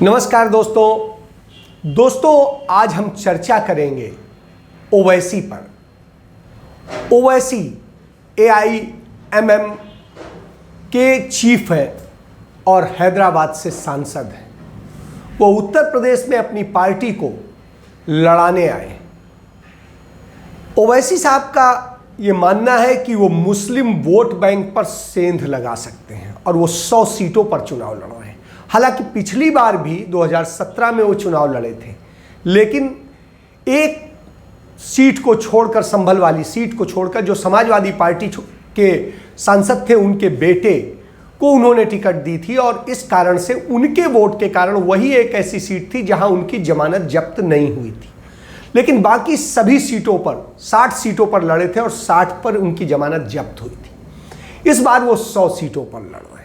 नमस्कार दोस्तों आज हम चर्चा करेंगे ओवैसी पर। ओवैसी AIMM के चीफ हैं और हैदराबाद से सांसद हैं। वो उत्तर प्रदेश में अपनी पार्टी को लड़ाने आए। ओवैसी साहब का ये मानना है कि वो मुस्लिम वोट बैंक पर सेंध लगा सकते हैं और वो 100 सीटों पर चुनाव लड़ रहे हैं। हालांकि पिछली बार भी 2017 में वो चुनाव लड़े थे, लेकिन एक सीट को छोड़कर, संभल वाली सीट को छोड़कर, जो समाजवादी पार्टी के सांसद थे उनके बेटे को उन्होंने टिकट दी थी और इस कारण से उनके वोट के कारण वही एक ऐसी सीट थी जहां उनकी जमानत जब्त नहीं हुई थी। लेकिन बाकी सभी सीटों पर 60 सीटों पर लड़े थे और 60 पर उनकी जमानत जब्त हुई थी। इस बार वो 100 सीटों पर लड़ रहे हैं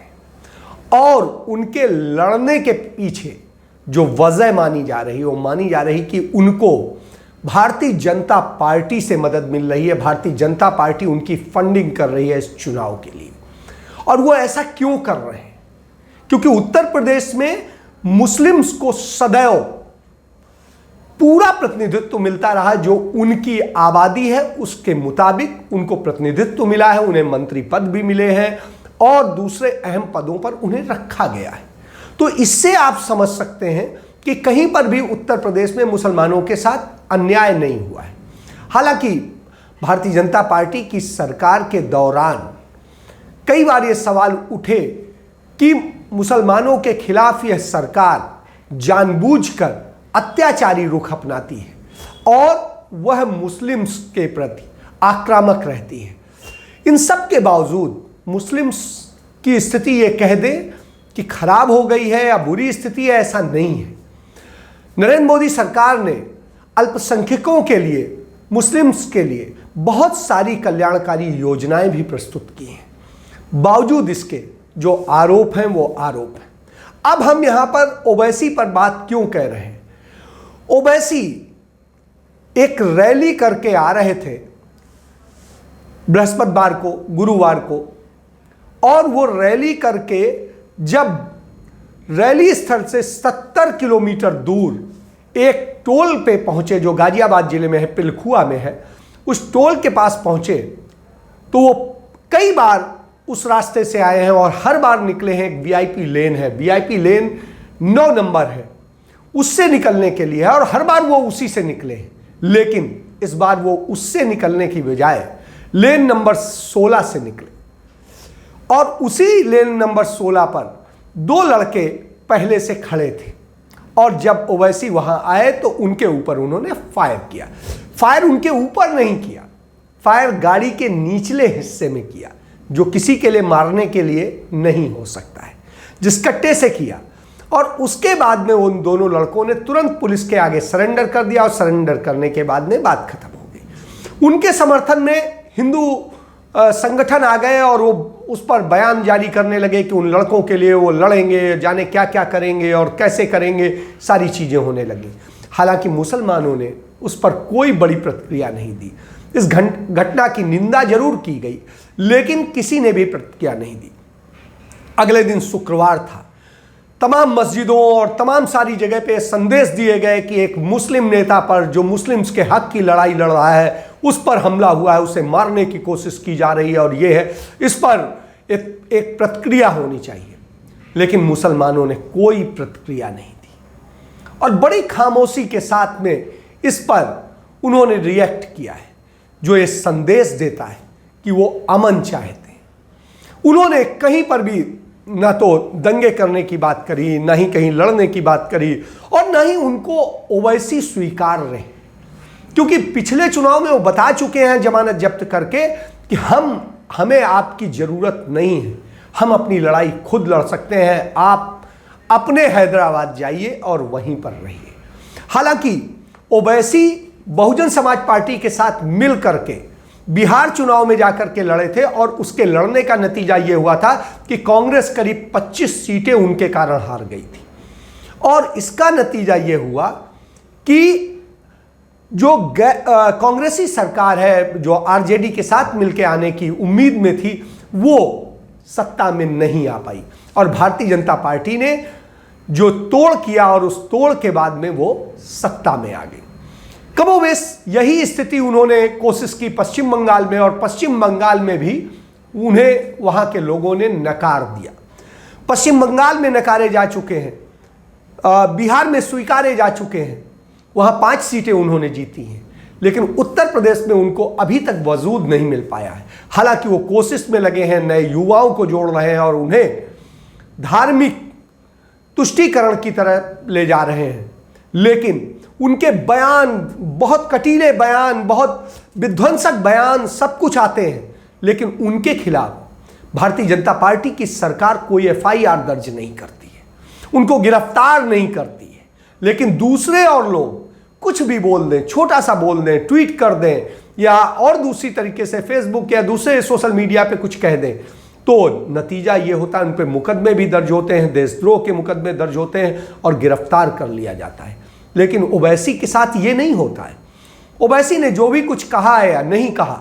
और उनके लड़ने के पीछे जो वजह मानी जा रही है वो मानी जा रही कि उनको भारतीय जनता पार्टी से मदद मिल रही है। भारतीय जनता पार्टी उनकी फंडिंग कर रही है इस चुनाव के लिए। और वो ऐसा क्यों कर रहे हैं? क्योंकि उत्तर प्रदेश में मुस्लिम्स को सदैव पूरा प्रतिनिधित्व मिलता रहा। जो उनकी आबादी है उसके मुताबिक उनको प्रतिनिधित्व मिला है, उन्हें मंत्री पद भी मिले हैं और दूसरे अहम पदों पर उन्हें रखा गया है। तो इससे आप समझ सकते हैं कि कहीं पर भी उत्तर प्रदेश में मुसलमानों के साथ अन्याय नहीं हुआ है। हालांकि भारतीय जनता पार्टी की सरकार के दौरान कई बार ये सवाल उठे कि मुसलमानों के खिलाफ यह सरकार जानबूझकर अत्याचारी रुख अपनाती है और वह मुस्लिम्स के प्रति आक्रामक रहती है। इन सब के बावजूद मुस्लिम्स की स्थिति ये कह दे कि खराब हो गई है या बुरी स्थिति है, ऐसा नहीं है। नरेंद्र मोदी सरकार ने अल्पसंख्यकों के लिए, मुस्लिम्स के लिए बहुत सारी कल्याणकारी योजनाएं भी प्रस्तुत की हैं। बावजूद इसके जो आरोप हैं वो आरोप हैं। अब हम यहां पर ओवैसी पर बात क्यों कह रहे हैं? ओवैसी एक रैली करके आ रहे थे बृहस्पतिवार को, गुरुवार को, और वो रैली करके जब रैली स्थल से 70 किलोमीटर दूर एक टोल पे पहुंचे जो गाजियाबाद जिले में है, पिलखुआ में है, उस टोल के पास पहुंचे तो वो कई बार उस रास्ते से आए हैं और हर बार निकले हैं। एक VIP लेन है, VIP लेन 9 नंबर है, उससे निकलने के लिए है और हर बार वो उसी से निकले हैं। लेकिन इस बार वो उससे निकलने की बजाय लेन नंबर 16 से निकले और उसी लेन नंबर 16 पर 2 लड़के पहले से खड़े थे और जब ओवैसी वहां आए तो उनके ऊपर उन्होंने फायर किया। फायर उनके ऊपर नहीं किया, फायर गाड़ी के निचले हिस्से में किया, जो किसी के लिए मारने के लिए नहीं हो सकता है, जिस कट्टे से किया। और उसके बाद में उन दोनों लड़कों ने तुरंत पुलिस के आगे सरेंडर कर दिया और सरेंडर करने के बाद में बात खत्म हो गई। उनके समर्थन में हिंदू संगठन आ गए और वो उस पर बयान जारी करने लगे कि उन लड़कों के लिए वो लड़ेंगे, जाने क्या क्या करेंगे और कैसे करेंगे, सारी चीज़ें होने लगी। हालांकि मुसलमानों ने उस पर कोई बड़ी प्रतिक्रिया नहीं दी। इस घटना की निंदा जरूर की गई लेकिन किसी ने भी प्रतिक्रिया नहीं दी। अगले दिन शुक्रवार था। तमाम मस्जिदों और तमाम सारी जगह पे संदेश दिए गए कि एक मुस्लिम नेता पर, जो मुस्लिम्स के हक की लड़ाई लड़ रहा है, उस पर हमला हुआ है, उसे मारने की कोशिश की जा रही है और ये है, इस पर एक प्रतिक्रिया होनी चाहिए। लेकिन मुसलमानों ने कोई प्रतिक्रिया नहीं दी और बड़ी खामोशी के साथ में इस पर उन्होंने रिएक्ट किया है, जो ये संदेश देता है कि वो अमन चाहते हैं। उन्होंने कहीं पर भी ना तो दंगे करने की बात करी, ना ही कहीं लड़ने की बात करी और ना ही उनको ओवैसी स्वीकार रहे, क्योंकि पिछले चुनाव में वो बता चुके हैं जमानत जब्त करके कि हमें आपकी जरूरत नहीं है, हम अपनी लड़ाई खुद लड़ सकते हैं, आप अपने हैदराबाद जाइए और वहीं पर रहिए। हालांकि ओवैसी बहुजन समाज पार्टी के साथ मिल करके बिहार चुनाव में जाकर के लड़े थे और उसके लड़ने का नतीजा यह हुआ था कि कांग्रेस करीब 25 सीटें उनके कारण हार गई थी। और इसका नतीजा यह हुआ कि जो कांग्रेसी सरकार है, जो RJD के साथ मिलकर आने की उम्मीद में थी, वो सत्ता में नहीं आ पाई और भारतीय जनता पार्टी ने जो तोड़ किया और उस तोड़ के बाद में वो सत्ता में आ गई। कमोबेश यही स्थिति उन्होंने कोशिश की पश्चिम बंगाल में, और पश्चिम बंगाल में भी उन्हें वहां के लोगों ने नकार दिया। पश्चिम बंगाल में नकारे जा चुके हैं, बिहार में स्वीकारे जा चुके हैं, वहां 5 सीटें उन्होंने जीती हैं, लेकिन उत्तर प्रदेश में उनको अभी तक वजूद नहीं मिल पाया है। हालांकि वो कोशिश में लगे हैं, नए युवाओं को जोड़ रहे हैं और उन्हें धार्मिक तुष्टीकरण की तरह ले जा रहे हैं, लेकिन उनके बयान, बहुत कटीले बयान, बहुत विध्वंसक बयान, सब कुछ आते हैं, लेकिन उनके खिलाफ भारतीय जनता पार्टी की सरकार कोई FIR दर्ज नहीं करती है, उनको गिरफ्तार नहीं करती है। लेकिन दूसरे और लोग कुछ भी बोल दें, छोटा सा बोल दें, ट्वीट कर दें, या और दूसरी तरीके से फेसबुक या दूसरे सोशल मीडिया पे कुछ कह दें, तो नतीजा ये होता है उन पे मुकदमे भी दर्ज होते हैं, देशद्रोह के मुकदमे दर्ज होते हैं और गिरफ्तार कर लिया जाता है। लेकिन ओवैसी के साथ ये नहीं होता है। ओवैसी ने जो भी कुछ कहा है या नहीं कहा,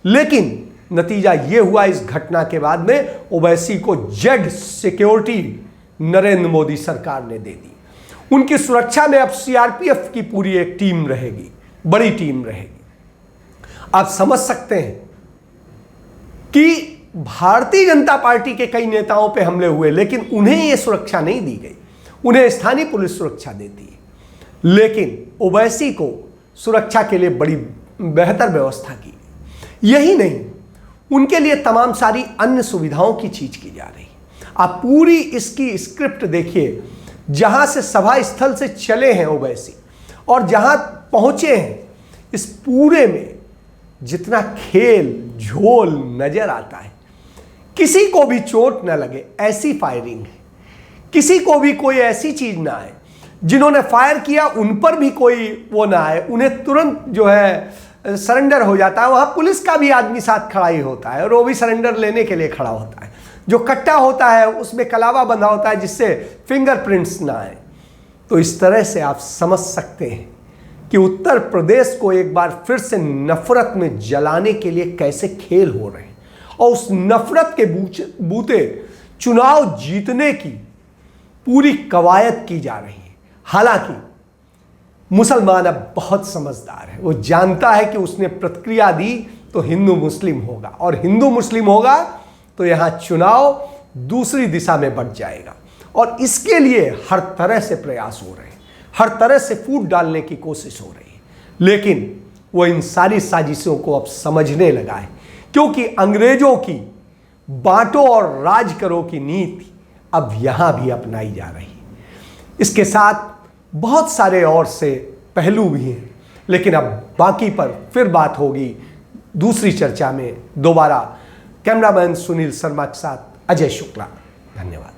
लेकिन नतीजा ये हुआ इस घटना के बाद में ओवैसी को जेड सिक्योरिटी नरेंद्र मोदी सरकार ने दे दी। उनकी सुरक्षा में अब CRPF की पूरी एक टीम रहेगी, बड़ी टीम रहेगी। आप समझ सकते हैं कि भारतीय जनता पार्टी के कई नेताओं पे हमले हुए, लेकिन उन्हें यह सुरक्षा नहीं दी गई, उन्हें स्थानीय पुलिस सुरक्षा देती है। लेकिन ओवैसी को सुरक्षा के लिए बड़ी बेहतर व्यवस्था की। यही नहीं, उनके लिए तमाम सारी अन्य सुविधाओं की चीज की जा रही है। आप पूरी इसकी स्क्रिप्ट देखिए, जहां से सभा स्थल से चले हैं ओवैसी और जहां पहुंचे हैं, इस पूरे में जितना खेल झोल नजर आता है, किसी को भी चोट न लगे ऐसी फायरिंग है, किसी को भी कोई ऐसी चीज ना आए, जिन्होंने फायर किया उन पर भी कोई वो ना आए, उन्हें तुरंत जो है सरेंडर हो जाता है। वहां पुलिस का भी आदमी साथ खड़ा ही होता है और वो भी सरेंडर लेने के लिए खड़ा होता है। जो कट्टा होता है उसमें कलावा बंधा होता है जिससे फिंगरप्रिंट्स ना आए। तो इस तरह से आप समझ सकते हैं कि उत्तर प्रदेश को एक बार फिर से नफरत में जलाने के लिए कैसे खेल हो रहे हैं, और उस नफरत के बूते चुनाव जीतने की पूरी कवायद की जा रही है। हालांकि मुसलमान अब बहुत समझदार है, वो जानता है कि उसने प्रतिक्रिया दी तो हिंदू मुस्लिम होगा, और हिंदू मुस्लिम होगा तो यहां चुनाव दूसरी दिशा में बढ़ जाएगा। और इसके लिए हर तरह से प्रयास हो रहे हैं, हर तरह से फूट डालने की कोशिश हो रही है, लेकिन वो इन सारी साजिशों को अब समझने लगा है, क्योंकि अंग्रेजों की बांटो और राज करो की नीति अब यहां भी अपनाई जा रही है। इसके साथ बहुत सारे और से पहलू भी हैं, लेकिन अब बाकी पर फिर बात होगी दूसरी चर्चा में दोबारा। कैमरामैन सुनील शर्मा के साथ अजय शुक्ला, धन्यवाद।